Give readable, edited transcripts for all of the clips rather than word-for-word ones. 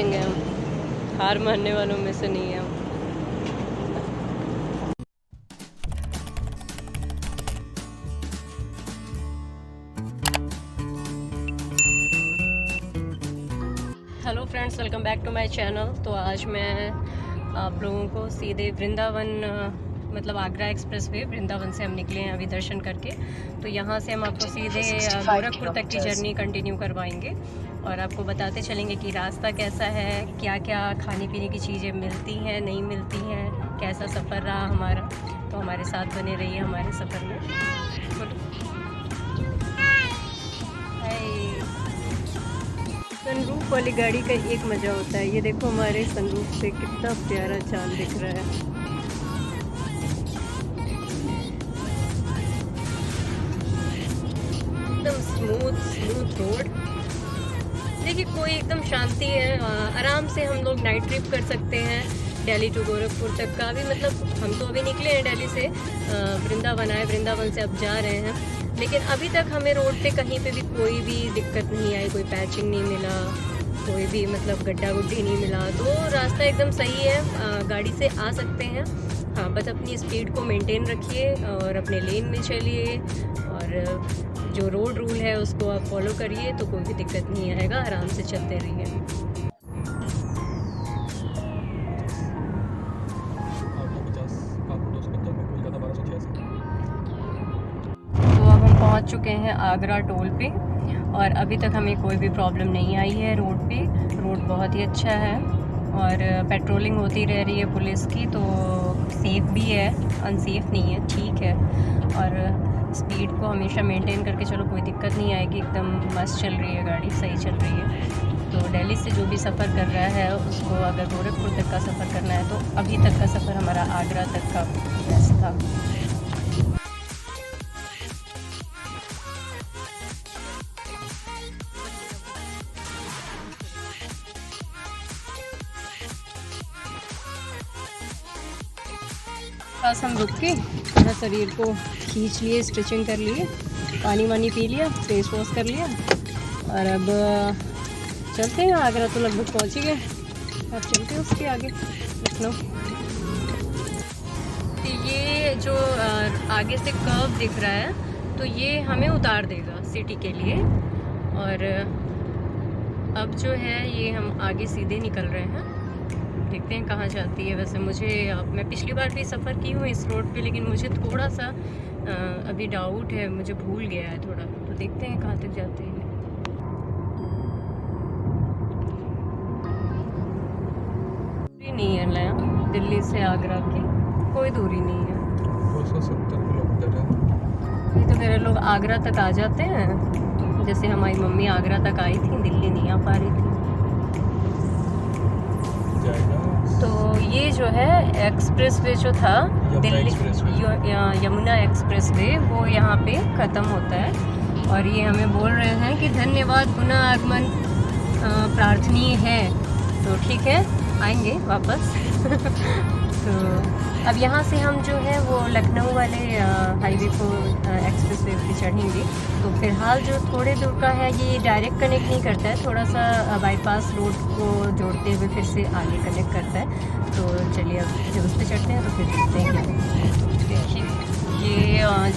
जाएंगे हम, हार मानने वालों में से नहीं है हम। Hello friends, welcome back to my channel. तो आज मैं आप लोगों को सीधे वृंदावन मतलब आगरा एक्सप्रेस वे वृंदावन से हम निकले हैं अभी दर्शन करके। तो यहाँ से हम आपको सीधे गोरखपुर तक की जर्नी कंटिन्यू करवाएंगे और आपको बताते चलेंगे कि रास्ता कैसा है, क्या क्या खाने पीने की चीज़ें मिलती हैं, नहीं मिलती हैं, कैसा सफ़र रहा हमारा। तो हमारे साथ बने रहिए हमारे सफ़र में। सनरूफ वाली गाड़ी का एक मज़ा होता है। ये देखो हमारे सनरूफ से कितना प्यारा चांद दिख रहा है। एकदम स्मूथ रोड। देखिए कोई एकदम शांति है, आराम से हम लोग नाइट ट्रिप कर सकते हैं दिल्ली टू गोरखपुर तक का भी। मतलब हम तो अभी निकले हैं दिल्ली से, वृंदावन आए, वृंदावन से अब जा रहे हैं। लेकिन अभी तक हमें रोड पे कहीं पे भी कोई भी दिक्कत नहीं आई, कोई पैचिंग नहीं मिला, कोई भी मतलब गड्ढा गुड्ढी नहीं मिला। तो रास्ता एकदम सही है, गाड़ी से आ सकते हैं। हाँ, बस अपनी स्पीड को मेंटेन रखिए और अपने लेन में चलिए और जो रोड रूल है उसको आप फॉलो करिए, तो कोई भी दिक्कत नहीं आएगा, आराम से चलते रहिए। पहुंच चुके हैं आगरा टोल पे और अभी तक हमें कोई भी प्रॉब्लम नहीं आई है रोड पे। रोड बहुत ही अच्छा है और पेट्रोलिंग होती रह रही है पुलिस की, तो सेफ़ भी है, अनसेफ नहीं है, ठीक है। और स्पीड को हमेशा मेंटेन करके चलो, कोई दिक्कत नहीं आएगी, एकदम मस्त चल रही है गाड़ी, सही चल रही है। तो दिल्ली से जो भी सफ़र कर रहा है उसको अगर गोरखपुर तक का सफ़र करना है तो अभी तक का सफ़र हमारा आगरा तक का बेस्ट था। पास हम रुक के थोड़ा शरीर को खींच लिए, स्ट्रेचिंग कर लिए, पानी वानी पी लिया, फेस वॉश कर लिया और अब चलते हैं। आगरा तो लगभग पहुंच ही गए, अब चलते हैं उसके आगे लखनऊ। तो ये जो आगे से कर्व दिख रहा है तो ये हमें उतार देगा सिटी के लिए। और अब जो है ये हम आगे सीधे निकल रहे हैं, देखते हैं कहाँ जाती है। वैसे मुझे मैं पिछली बार भी सफ़र की हूँ इस रोड पे, लेकिन मुझे थोड़ा सा अभी डाउट है, मुझे भूल गया है थोड़ा। तो देखते हैं कहाँ तक जाते हैं। दूरी नहीं है नया, दिल्ली से आगरा की कोई दूरी नहीं है, 270 किलोमीटर है। नहीं तो मेरे लोग आगरा तक आ जाते हैं, जैसे हमारी मम्मी आगरा तक आई थी, दिल्ली नहीं आ पा रही थी। तो ये जो है एक्सप्रेस वे जो था दिल्ली यमुना एक्सप्रेस वे, वो यहाँ पे ख़त्म होता है और ये हमें बोल रहे हैं कि धन्यवाद, पुनः आगमन प्रार्थनीय है। तो ठीक है, आएंगे वापस। तो अब यहाँ से हम जो है वो लखनऊ वाले हाईवे को एक्सप्रेस वे पे चढ़ेंगे। तो फिलहाल जो थोड़े दूर का है ये डायरेक्ट कनेक्ट नहीं करता है, थोड़ा सा बाईपास रोड को जोड़ते हुए फिर से आगे कनेक्ट करता है। तो चलिए अब जब उस पर चढ़ते हैं तो फिर देखते हैं क्या। देखिए ये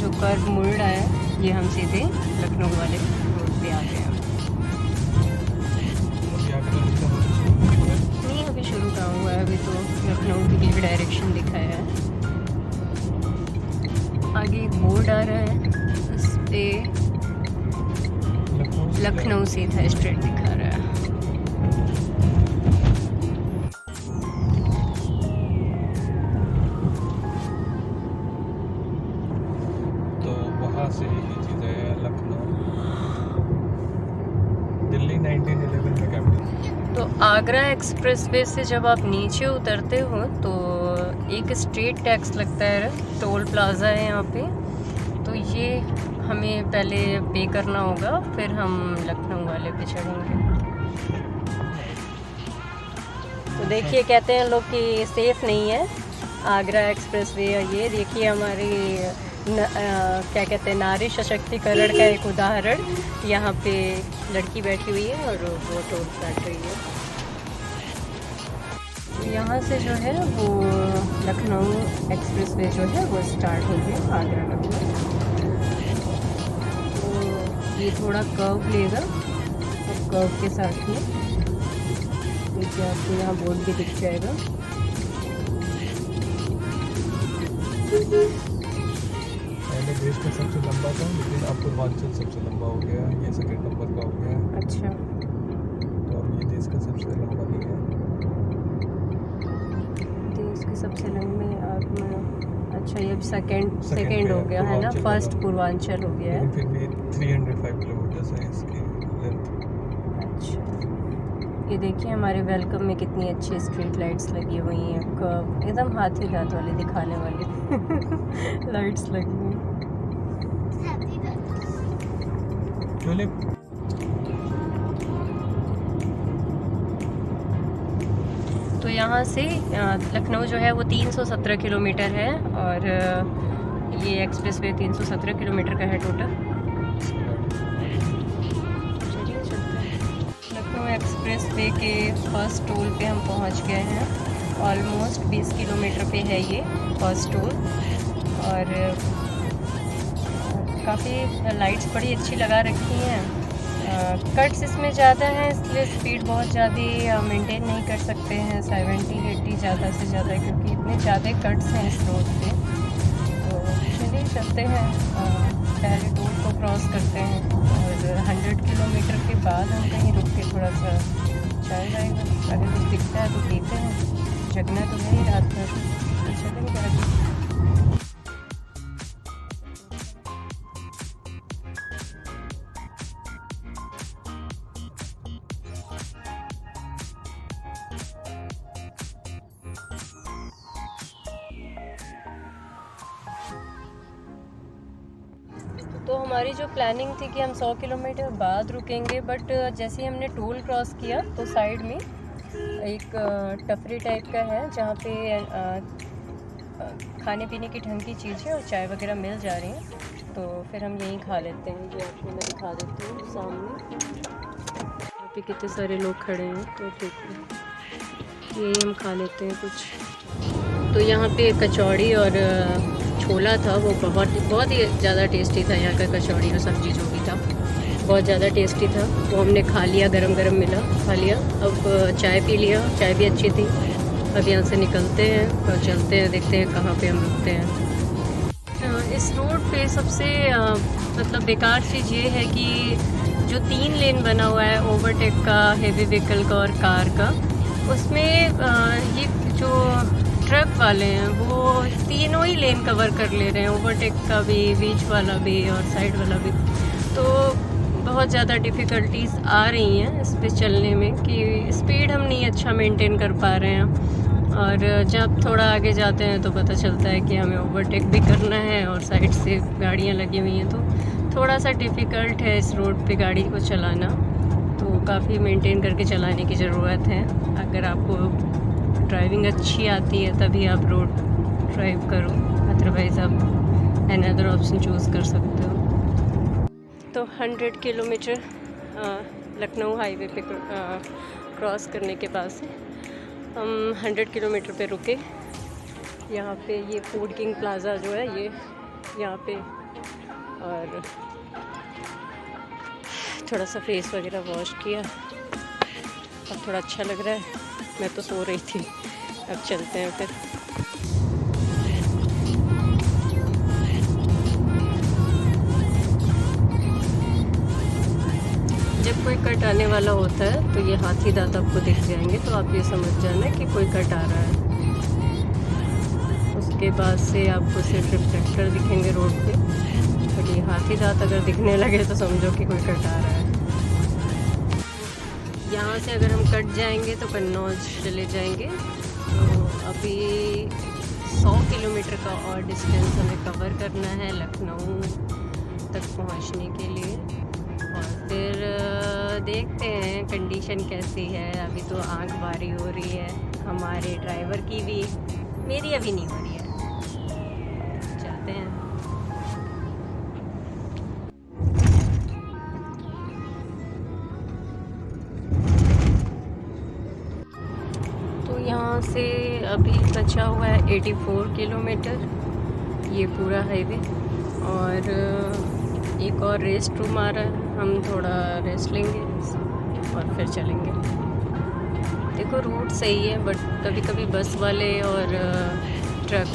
जो कर्व मुड़ रहा है ये हम सीधे लखनऊ वाले रोड पे आ गए हैं। नहीं अभी शुरू कहाँ हुआ है, अभी तो लखनऊ की डायरेक्शन दिखाया है। आगे एक बोर्ड आ रहा है, उस पर लखनऊ सीधा स्ट्रेट दिखा रहा है। तो वहाँ से ये चीज़ है लखनऊ, दिल्ली 1911 में कैपिटल। तो आगरा एक्सप्रेस वे से जब आप नीचे उतरते हो तो एक स्ट्रीट टैक्स लगता है, टोल प्लाज़ा है यहाँ पे। तो ये हमें पहले पे करना होगा, फिर हम लखनऊ वाले पे चढ़ेंगे। तो देखिए कहते हैं लोग कि सेफ़ नहीं है आगरा एक्सप्रेस वे। ये देखिए हमारी क्या कहते हैं, नारी सशक्तिकरण का एक उदाहरण। यहाँ पे लड़की बैठी हुई है और वो टोल काट रही है। यहाँ से जो है वो लखनऊ एक्सप्रेस वे जो है वो स्टार्ट हो गया आगरा लखनऊ। तो ये थोड़ा कर्व लेगा और कर्व के साथ में देखिए आपको यहाँ बोर्ड भी दिख जाएगा। पहले देश का सबसे लंबा था, लेकिन अब पूर्वांचल सबसे लंबा हो गया, ये सेकंड नंबर का हो गया। अच्छा, तो अब ये देश का सबसे लंबा नहीं है। देश के सबसे लंबे अच्छा ये Second सेकंड हो पे गया है ना, पूर्वांचल फर्स्ट वाला। पूर्वांचल हो गया है। लेकिन फिर भी 305 किलोमीटर है इसकी लेंथ। अच्छा, ये देखिए हमारे वेलकम में कितनी अच्छी स्ट्रीट लाइट्स लगी हुई हैं, कर्व एकदम हाथी दांत वाली दिखाने वाली लाइट्स लगी हुई हैं। ट्यूलिप तो यहाँ से लखनऊ जो है वो 317 किलोमीटर है और ये एक्सप्रेस वे 317 किलोमीटर का है टोटल। चलिए चलते हैं। लखनऊ एक्सप्रेस वे के फर्स्ट टोल पे हम पहुँच गए हैं। ऑलमोस्ट 20 किलोमीटर पे है ये फर्स्ट टोल और काफ़ी लाइट्स बड़ी अच्छी लगा रखी हैं। कट्स इसमें ज़्यादा हैं इसलिए स्पीड बहुत ज़्यादा मेंटेन नहीं कर सकते हैं, 70-80 ज़्यादा से ज़्यादा, क्योंकि इतने ज़्यादा कट्स हैं इस रोड पे। तो चलिए चलते हैं, पहले टोल को क्रॉस करते हैं और 100 किलोमीटर के बाद हम कहीं रुक के थोड़ा सा चल जाएगा। अगर कुछ दिखता है तो पीते हैं, जगना तो है ही रात भर, तो चलेंगे आगे। तो हमारी जो प्लानिंग थी कि हम 100 किलोमीटर बाद रुकेंगे, बट जैसे ही हमने टोल क्रॉस किया तो साइड में एक टफरी टाइप का है जहाँ पे खाने पीने की ढंग की चीज़ें और चाय वगैरह मिल जा रही हैं, तो फिर हम यहीं खा लेते हैं। ये आपको मैं दिखा देती हूँ सामने, यहाँ पे कितने सारे लोग खड़े हैं, तो ठीक है यही हम खा लेते हैं कुछ। तो यहाँ पे कचौड़ी और छोला था, वो बहुत ही ज़्यादा टेस्टी था। यहाँ का कचौड़ी और सब्जी जो भी था बहुत ज़्यादा टेस्टी था, वो हमने खा लिया, गरम गरम मिला, खा लिया। अब चाय पी लिया, चाय भी अच्छी थी। अब यहाँ से निकलते हैं और चलते हैं, देखते हैं कहाँ पे हम रुकते हैं। इस रोड पे सबसे मतलब बेकार चीज़ ये है कि जो 3 लेन बना हुआ है ओवरटेक का, हेवी व्हीकल का और कार का, उसमें ये जो ट्रक वाले हैं वो तीनों ही लेन कवर कर ले रहे हैं, ओवरटेक का भी, बीच वाला भी और साइड वाला भी। तो बहुत ज़्यादा डिफ़िकल्टीज़ आ रही हैं इस पे चलने में कि स्पीड हम नहीं अच्छा मेंटेन कर पा रहे हैं, और जब थोड़ा आगे जाते हैं तो पता चलता है कि हमें ओवरटेक भी करना है और साइड से गाड़ियाँ लगी हुई हैं, तो थोड़ा सा डिफ़िकल्ट है इस रोड पे गाड़ी को चलाना। तो काफ़ी मेंटेन करके चलाने की ज़रूरत है। अगर आपको ड्राइविंग अच्छी आती है तभी आप रोड ड्राइव करो, अदरवाइज़ आप अनदर ऑप्शन चूज़ कर सकते हो। तो 100 किलोमीटर लखनऊ हाईवे पे क्रॉस करने के बाद से हम 100 किलोमीटर पे रुके। यहाँ पे ये फूड किंग प्लाज़ा जो है ये यहाँ पे, और थोड़ा सा फेस वगैरह वॉश किया, अब थोड़ा अच्छा लग रहा है। मैं तो सो रही थी, अब चलते हैं फिर। जब कोई कट आने वाला होता है तो ये हाथी दांत आपको दिख जाएंगे, तो आप ये समझ जाना कि कोई कट आ रहा है। उसके बाद से आपको सिर्फ रिफ्लेक्टर दिखेंगे रोड पे, बट ये हाथी दांत अगर दिखने लगे तो समझो कि कोई कट आ रहा है। यहाँ से अगर हम कट जाएंगे तो कन्नौज चले जाएंगे। तो अभी 100 किलोमीटर का और डिस्टेंस हमें कवर करना है लखनऊ तक पहुँचने के लिए, और फिर देखते हैं कंडीशन कैसी है। अभी तो आँख भारी हो रही है हमारे ड्राइवर की भी, मेरी अभी नहीं हो रही है। जाते हैं। यहाँ से अभी बचा हुआ है 84 किलोमीटर ये पूरा हाईवे, और एक और रेस्ट रूम आ रहा है, हम थोड़ा रेस्ट लेंगे और फिर चलेंगे। देखो रूट सही है, बट कभी कभी बस वाले और ट्रक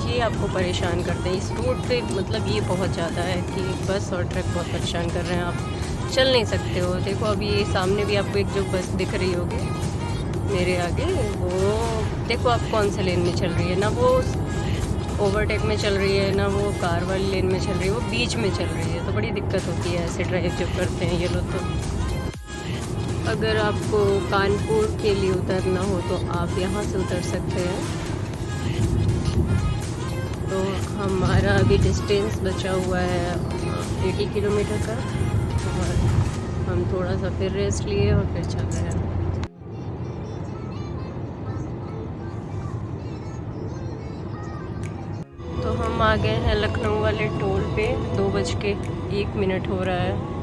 ये आपको परेशान करते हैं इस रूट पे। मतलब ये बहुत ज़्यादा है कि बस और ट्रक बहुत परेशान कर रहे हैं, आप चल नहीं सकते हो। देखो अभी ये सामने भी आपको एक जो बस दिख रही होगी मेरे आगे, वो देखो आप कौन से लेन में चल रही है, ना वो ओवरटेक में चल रही है, ना वो कार वाली लेन में चल रही है, वो बीच में चल रही है। तो बड़ी दिक्कत होती है ऐसे ड्राइव जब करते हैं ये लोग। तो अगर आपको कानपुर के लिए उतरना हो तो आप यहाँ से उतर सकते हैं। तो हमारा अभी डिस्टेंस बचा हुआ है 80 किलोमीटर का, और हम थोड़ा सा फिर रेस्ट लिए और फिर चल रहे हैं। तो हम आ गए हैं लखनऊ वाले टोल पे, 2:01 हो रहा है।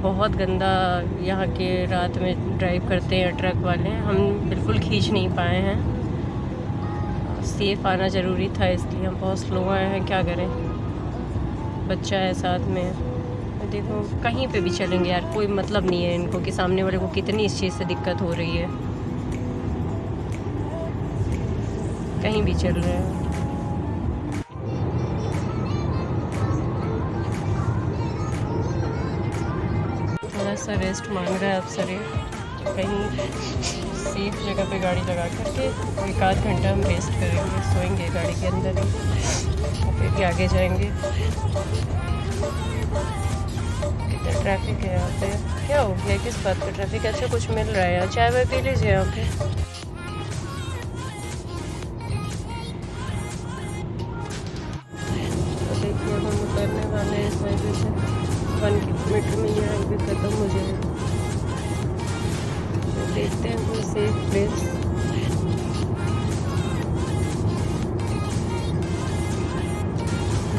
बहुत गंदा यहाँ के रात में ड्राइव करते हैं ट्रक वाले, हम बिल्कुल खींच नहीं पाए हैं। सेफ़ आना ज़रूरी था, इसलिए हम बहुत स्लो आए हैं। क्या करें, बच्चा है साथ में। देखो कहीं पे भी चलेंगे यार, कोई मतलब नहीं है इनको कि सामने वाले को कितनी इस चीज़ से दिक्कत हो रही है। कहीं भी चल रहे हैं। थोड़ा सा रेस्ट मांग रहा है अब शरीर, कहीं सेफ जगह पे गाड़ी लगा करके 1 आध घंटा हम रेस्ट करेंगे, सोएंगे गाड़ी के अंदर ही, और फिर आगे जाएंगे। कितना ट्रैफिक है यहाँ पे, क्या हो गया, किस बात का ट्रैफिक? अच्छा कुछ मिल रहा है यहाँ, चाय वाय पी लीजिए यहाँ पे। तो देखिए हम उतरने वाले हैं इस हाईवे से, 1 किलोमीटर में ये हाईवे ख़त्म हो जाएगा। देखते हैं कोई सेफ प्लेस।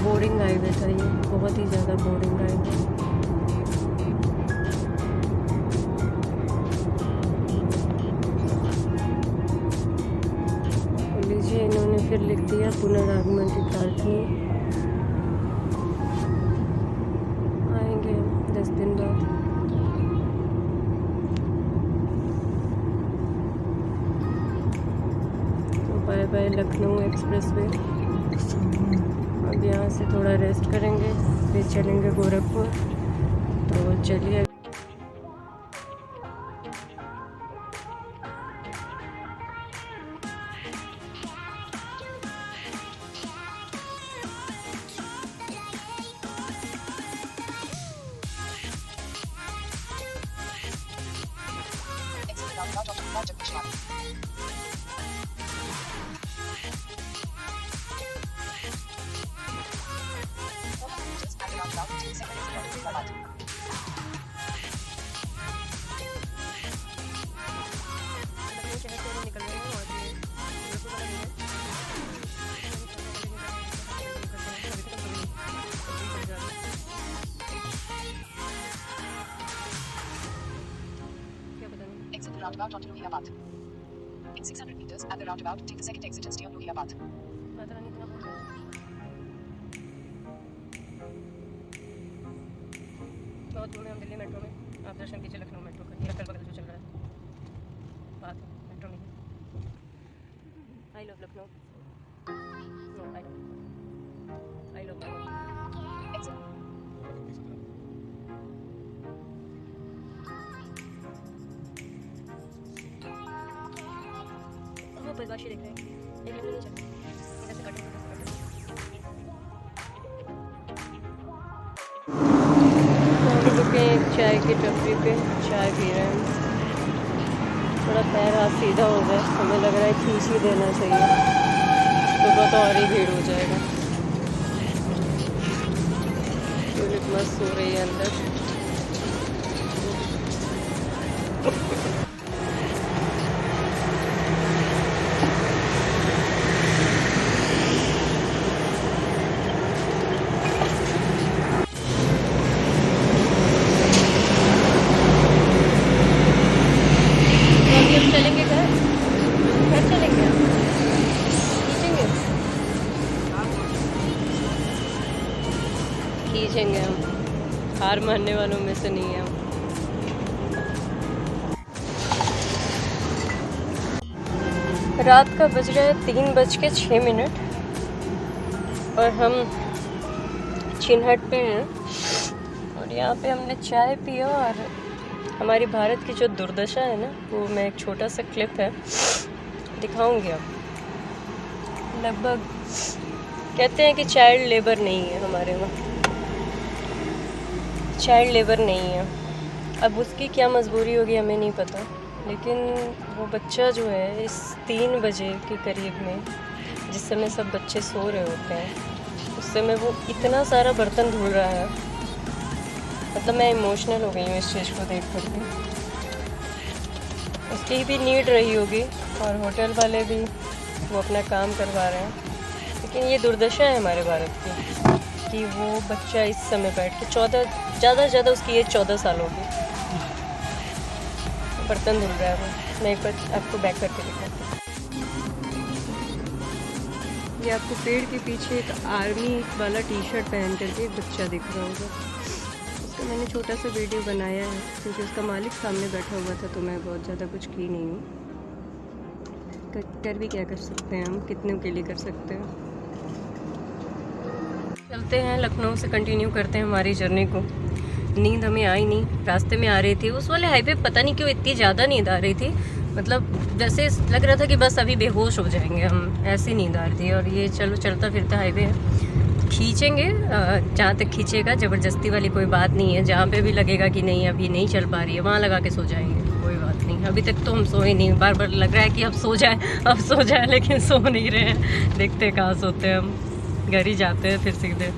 बोरिंग हाईवे था ये, बहुत ही ज़्यादा बोरिंग हाईवे। लीजिए इन्होंने फिर लिख दिया पुनरागमन की प्रार्थना, आएंगे 10 दिन बाद। Bye bye Lucknow expressway. अब यहाँ से थोड़ा रेस्ट करेंगे, फिर चलेंगे गोरखपुर। तो चलिए roundabout onto Nohiabad. In 600 meters, at the roundabout, take the second exit and stay on Nohiabad. बहुत दूर में हम दिल्ली मेट्रो में, आप दर्शन कीजिए लखनऊ मेट्रो का, ये अगल बगल जो चल रहा है बात मेट्रो में। I love Lucknow, I love बदमाशी देख रहे हैं, एक नहीं चल इधर से कट रुके एक चाय की टपरी पे, चाय पी रहे हैं। थोड़ा पैर हाथ सीधा हो जाए, हमें लग रहा है खींच ही देना चाहिए, सुबह तो और ही भीड़ हो जाएगा। टूलिप मस्त हो रही है अंदर। चलेंगे घर। देखेंगे हम, हार मानने वालों में से नहीं है हम। रात का बज रहा है 3:06 और हम चिन्हट पे हैं और यहाँ पे हमने चाय पिया। और हमारी भारत की जो दुर्दशा है ना, वो मैं एक छोटा सा क्लिप है दिखाऊंगी अब। लगभग कहते हैं कि चाइल्ड लेबर नहीं है हमारे वहाँ, चाइल्ड लेबर नहीं है। अब उसकी क्या मजबूरी होगी हमें नहीं पता, लेकिन वो बच्चा जो है इस 3 बजे के करीब में, जिस समय सब बच्चे सो रहे होते हैं, उस समय वो इतना सारा बर्तन धुल रहा है। मतलब मैं इमोशनल हो गई हूँ इस चीज़ को देख कर के। उसकी भी नीड रही होगी और होटल वाले भी वो अपना काम करवा रहे हैं, लेकिन ये दुर्दशा है हमारे भारत की कि वो बच्चा इस समय बैठ के 14 ज़्यादा से ज़्यादा उसकी एज 14 साल होगी, बर्तन धुल रहा है वो। मैं एक बार आपको बैक करके दिखाती हूँ। ये आपको पेड़ के पीछे एक आर्मी वाला टी-शर्ट पहन करके एक बच्चा दिख रहा होगा। उसका मैंने छोटा सा वीडियो बनाया है क्योंकि उसका मालिक सामने बैठा हुआ था, तो मैं बहुत ज़्यादा कुछ की नहीं हूँ। कर भी क्या कर सकते हैं हम, कितने के लिए कर सकते हैं। चलते हैं, लखनऊ से कंटिन्यू करते हैं हमारी जर्नी को। नींद हमें आई नहीं, रास्ते में आ रही थी उस वाले हाईवे, पता नहीं क्यों इतनी ज़्यादा नींद आ रही थी। मतलब जैसे लग रहा था कि बस अभी बेहोश हो जाएंगे हम, ऐसी नींद आ रही थी। और ये चलो चलता फिरता हाईवे है, खींचेंगे जहाँ तक खींचेगा, ज़बरदस्ती वाली कोई बात नहीं है। जहाँ पे भी लगेगा कि नहीं अभी नहीं चल पा रही है, वहाँ लगा के सो जाएंगे, कोई बात नहीं। अभी तक तो हम सोए नहीं, बार बार लग रहा है कि अब सो जाए, लेकिन सो नहीं रहे हैं। देखते हैं कहाँ सोते हैं हम, घर ही जाते हैं फिर सीधे।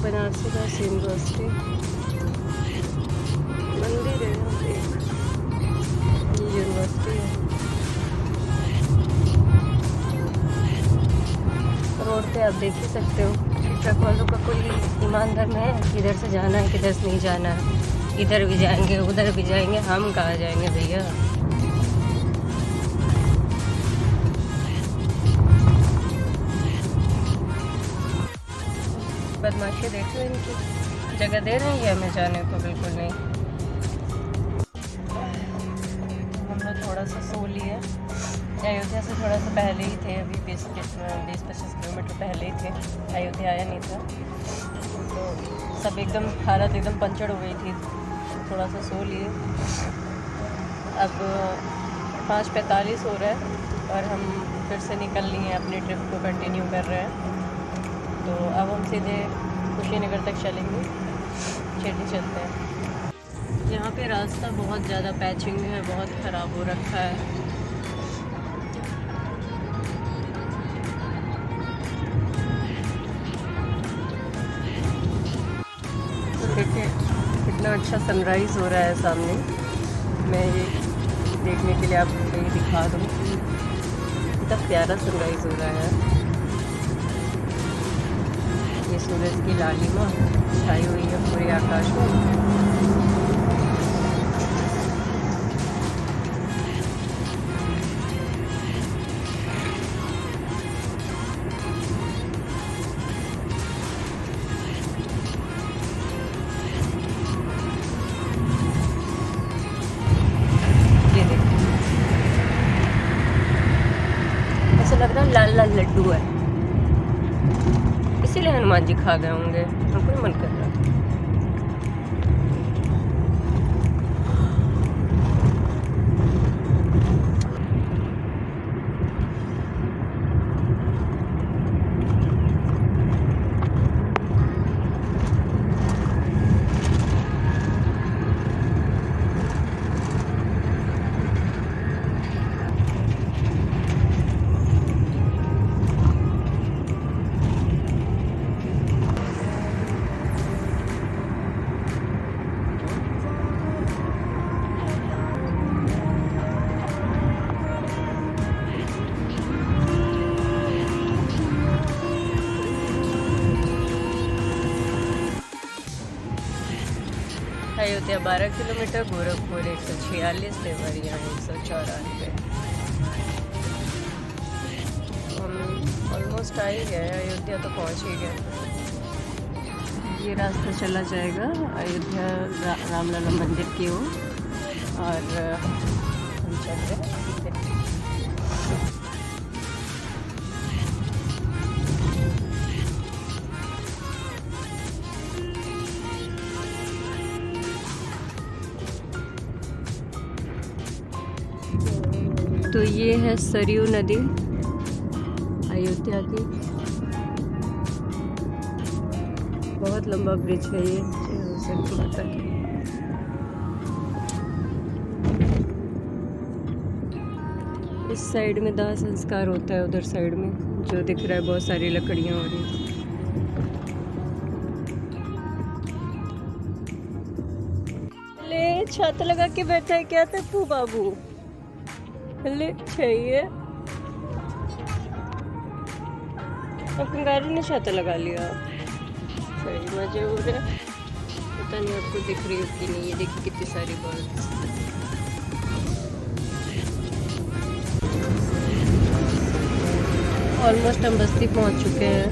बनारसी का यूनिवर्सिटी मंदिर है, ये यूनिवर्सिटी है। रोड पे आप देख ही सकते हो ट्रक वालों का कोई ईमान धर्म है, किधर से जाना है किधर से नहीं जाना है। इधर भी जाएंगे उधर भी जाएंगे, हम कहाँ जाएंगे भैया। बदमाशी देखो इनकी, जगह दे रही है हमें जाने को, बिल्कुल नहीं। हम लोग थोड़ा सा सो लिए, अयोध्या से थोड़ा सा पहले ही थे, अभी 20-25 किलोमीटर पहले ही थे, अयोध्या आया नहीं था। तो सब एकदम हालत एकदम पंचर हो गई थी, थोड़ा सा सो लिए। अब 5:45 हो रहा है और हम फिर से निकल लिए अपनी ट्रिप को कंटिन्यू कर रहे हैं। तो अब हम सीधे कुशीनगर तक चलेंगे, चलते हैं। यहाँ पे रास्ता बहुत ज़्यादा पैचिंग है, बहुत ख़राब हो रखा है। तो देखिए कितना अच्छा सनराइज़ हो रहा है सामने। मैं ये देखने के लिए आपको ये दिखा दूँ, कितना प्यारा सनराइज़ हो रहा है। ये सूरज की लालिमा छाई हुई है पूरे आकाश में। ये देखिए, ऐसा लग रहा है लाल लाल लड्डू है, इसीलिए हनुमान जी खा गए होंगे, हमको मन कर रहा है। अयोध्या 12 किलोमीटर, गोरखपुर 146, देवरिया 194। हम ऑलमोस्ट आ ही गए, अयोध्या तो पहुंच ही गए। ये रास्ता चला जाएगा अयोध्या रामलला मंदिर की ओर, और हम चल रहे हैं। तो ये है सरयू नदी अयोध्या की। बहुत लंबा ब्रिज है ये सरयू माता की। इस साइड में दाह संस्कार होता है, उधर साइड में जो दिख रहा है बहुत सारी लकड़ियाँ हो रही। ले छाता लगा के बैठा है क्या तप्पू बाबू? ले चाहिए अब कंगारू ने छाता लगा लिया। सही मजे हो रहे। पता नहीं आपको दिख रही हो कि नहीं, ये देखिए कितनी सारी बर्ड्स। ऑलमोस्ट हम बस्ती पहुंच चुके हैं।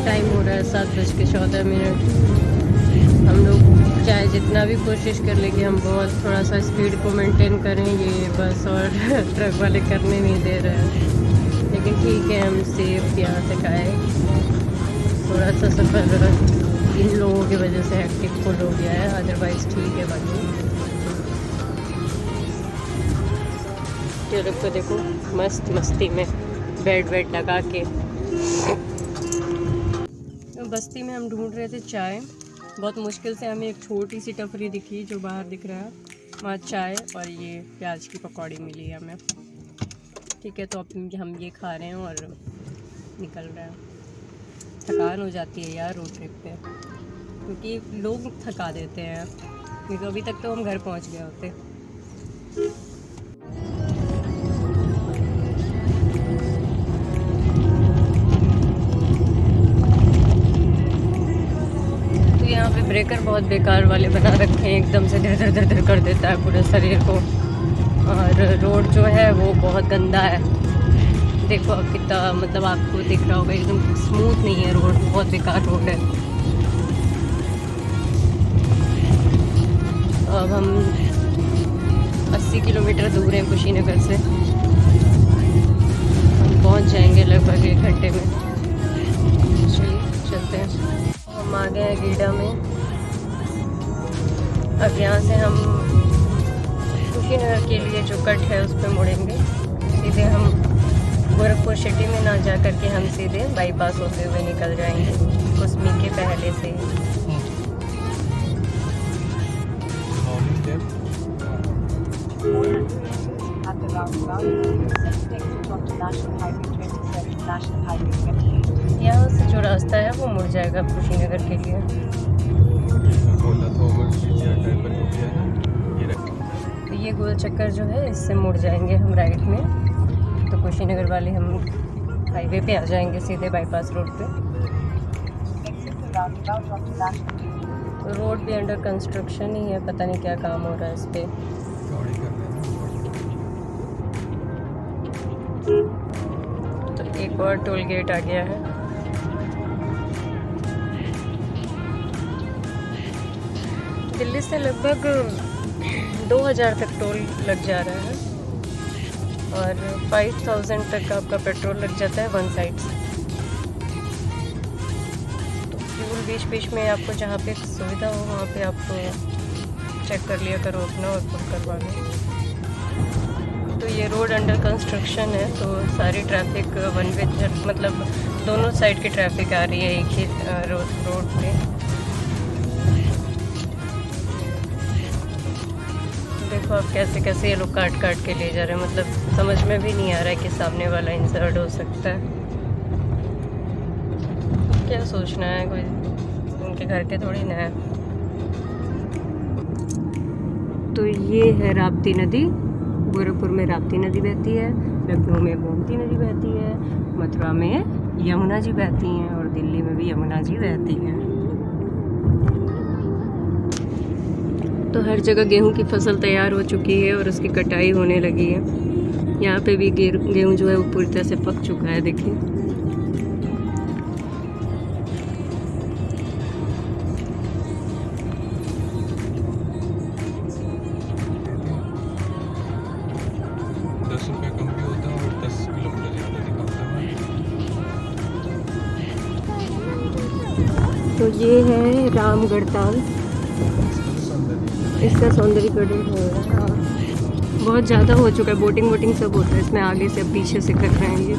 टाइम हो रहा है 7:14। हम लोग चाहे जितना भी कोशिश कर ले कि हम बहुत थोड़ा सा स्पीड को मेंटेन करें, ये बस और ट्रक वाले करने नहीं दे रहे हैं। लेकिन ठीक है, हम सेफ यहाँ तक आए। थोड़ा सा सफ़र इन लोगों की वजह से हेक्टिक फुल हो गया है, अदरवाइज़ ठीक है। बाकी ट्यूलिप को देखो मस्त मस्ती में बेड वेड लगा के। बस्ती में हम ढूंढ रहे थे चाय, बहुत मुश्किल से हमें एक छोटी सी टपरी दिखी जो बाहर दिख रहा है, वहाँ चाय और ये प्याज की पकौड़ी मिली हमें। ठीक है, तो अब हम ये खा रहे हैं और निकल रहे हैं। थकान हो जाती है यार रोड ट्रिप पे, क्योंकि लोग थका देते हैं, क्योंकि अभी तक तो हम घर पहुँच गए होते। ब्रेकर बहुत बेकार वाले बना रखे हैं, एकदम से धर धर धर कर देता है पूरे शरीर को। और रोड जो है वो बहुत गंदा है। देखो अब कितना, मतलब आपको दिख रहा होगा एकदम स्मूथ नहीं है रोड, बहुत बेकार रोड है। अब हम 80 किलोमीटर दूर हैं कुशीनगर से। हम पहुंच जाएंगे लगभग 1 घंटे में। चलिए चलते हैं। हम आ गए हैं गीडा में। अब यहाँ से हम कुशीनगर के लिए जो कट है उस पर मुड़ेंगे। सीधे हम गोरखपुर सिटी में ना जा कर के हम सीधे बाईपास होते हुए निकल जाएंगे कुसमी के पहले से ही। यहाँ से जो रास्ता है वो मुड़ जाएगा कुशीनगर के लिए। तो ये गोल चक्कर जो है इससे मुड़ जाएंगे हम राइट में, तो कुशीनगर वाले हम हाईवे पे आ जाएंगे सीधे बाईपास रोड पे। तो रोड भी अंडर कंस्ट्रक्शन ही है, पता नहीं क्या काम हो रहा है इस पे। तो एक और टोल गेट आ गया है। दिल्ली से लगभग 2000 तक टोल लग जा रहा है और 5000 तक आपका पेट्रोल लग जाता है वन साइड से। तो फ्यूल बीच बीच में आपको जहाँ पे सुविधा हो वहाँ पे आप चेक कर लिया करो अपना और फुल करवा लो। तो ये रोड अंडर कंस्ट्रक्शन है, तो सारी ट्रैफिक वन वे, मतलब दोनों साइड की ट्रैफिक आ रही है एक ही रोड पे। देखो अब कैसे कैसे ये लोग काट काट के ले जा रहे हैं, मतलब समझ में भी नहीं आ रहा है कि सामने वाला इंसर्ट हो सकता है। क्या सोचना है, कोई उनके घर के थोड़ी ना है। तो ये है राप्ती नदी। गोरखपुर में राप्ती नदी बहती है, लखनऊ में गोमती नदी बहती है, मथुरा में यमुना जी बहती हैं और दिल्ली में भी यमुना जी बहती हैं। तो हर जगह गेहूं की फसल तैयार हो चुकी है और उसकी कटाई होने लगी है। यहाँ पे भी गेहूं जो है वो पूरी तरह से पक चुका है, देखिए। ₹10 कम भी होता है और 10 किलोमीटर ज़्यादा दिखाता है। तो ये है रामगढ़ ताल, इसका सौंदर्यीकरण हो रहा है। हाँ, बहुत ज़्यादा हो चुका है, बोटिंग सब होता है इसमें, आगे से पीछे से कर रहे हैं ये।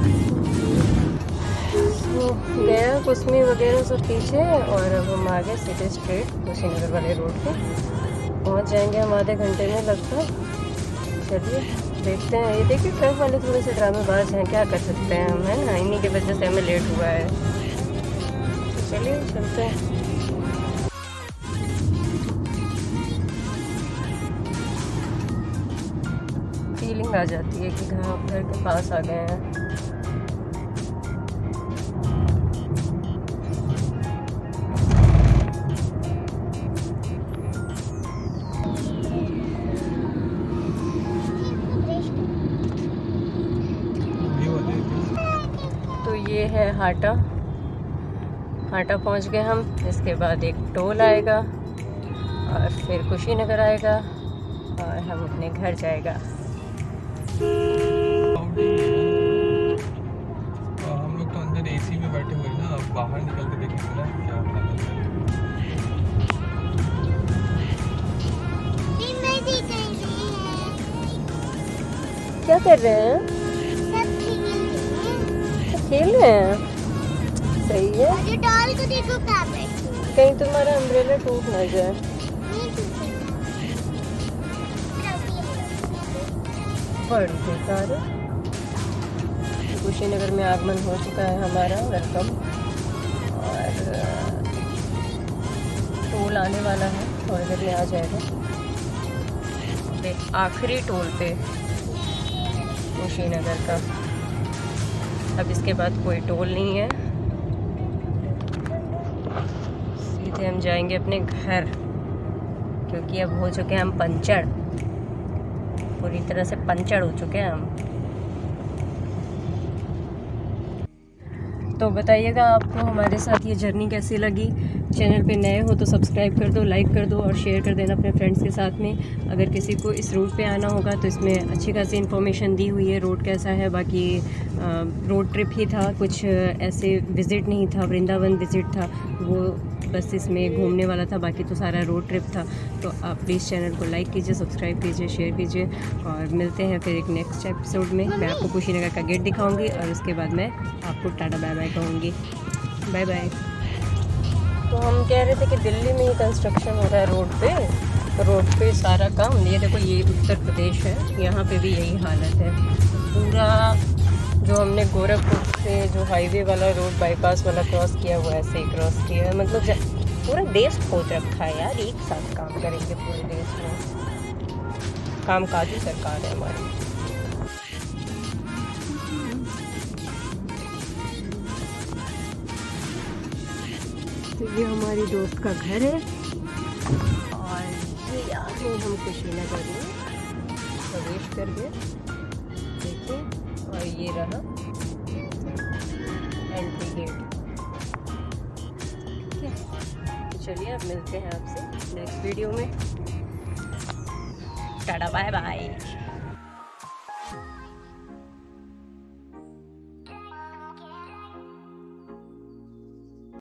तो गया कुसमी वगैरह सब पीछे, और अब हम आगे सीधे स्ट्रेट कुशीनगर वाले रोड पे पहुंच जाएंगे हम आधे घंटे में लगभग। चलिए देखते हैं। ये देखिए ट्रक वाले थोड़े से ड्रामेबाज हैं, क्या कर सकते हैं हम, है ना, इन्हीं की वजह से हमें लेट हुआ है। चलिए चलते हैं। फीलिंग आ जाती है कि घर के पास आ गए हैं। तो ये है हाटा पहुंच गए हम। इसके बाद एक टोल आएगा और फिर कुशीनगर आएगा और हम अपने घर जाएगा। हम लोग तो अंदर एसी में बैठे हुए ना, अब बाहर निकल के देखेंगे ना क्या हालत है। क्या कर रहे हैं? खेल रहे हैं, सही है। डॉल को देखो कहाँ पे, कहीं तुम्हारा अम्ब्रेला टूट ना जाए। बड़ी बेकार है। कुशीनगर में आगमन हो चुका है हमारा, वेलकम। और टोल आने वाला है, थोड़ी देर में आ जाएगा। आखिरी टोल पे कुशीनगर का। अब इसके बाद कोई टोल नहीं है, सीधे हम जाएंगे अपने घर, क्योंकि अब हो चुके हैं हम पंचर, पूरी तरह से पंचर हो चुके हैं हम। तो बताइएगा आपको हमारे साथ ये जर्नी कैसी लगी। चैनल पे नए हो तो सब्सक्राइब कर दो, लाइक कर दो और शेयर कर देना अपने फ्रेंड्स के साथ में। अगर किसी को इस रूट पे आना होगा तो इसमें अच्छी खासी इन्फॉर्मेशन दी हुई है, रोड कैसा है। बाकी रोड ट्रिप ही था, कुछ ऐसे विज़िट नहीं था, वृंदावन विज़िट था वो, बस इसमें घूमने वाला था, बाकी तो सारा रोड ट्रिप था। तो आप प्लीज़ चैनल को लाइक कीजिए, सब्सक्राइब कीजिए, शेयर कीजिए और मिलते हैं फिर एक नेक्स्ट एपिसोड में। मैं आपको कुशीनगर का गेट दिखाऊंगी और उसके बाद मैं आपको टाटा बाय बाय कहूँगी। Bye bye. तो हम कह रहे थे कि दिल्ली में ही कंस्ट्रक्शन हो रहा है रोड पे सारा काम। ये देखो, ये उत्तर प्रदेश है, यहाँ पे भी यही हालत है। पूरा जो हमने गोरखपुर से जो हाईवे वाला रोड बाईपास वाला क्रॉस किया हुआ है, ऐसे ही क्रॉस किया है। मतलब पूरा देश खोद रखा है यार, एक साथ काम करेंगे पूरे देश में। कामकाजी सरकार है हमारी। तो ये हमारी दोस्त का घर है और ये आगे हम कुशीनगर में प्रवेश कर गए, देखिए। और ये रहा एंट्री गेट। ठीक है, तो चलिए अब मिलते हैं आपसे नेक्स्ट वीडियो में। Tata bye bye.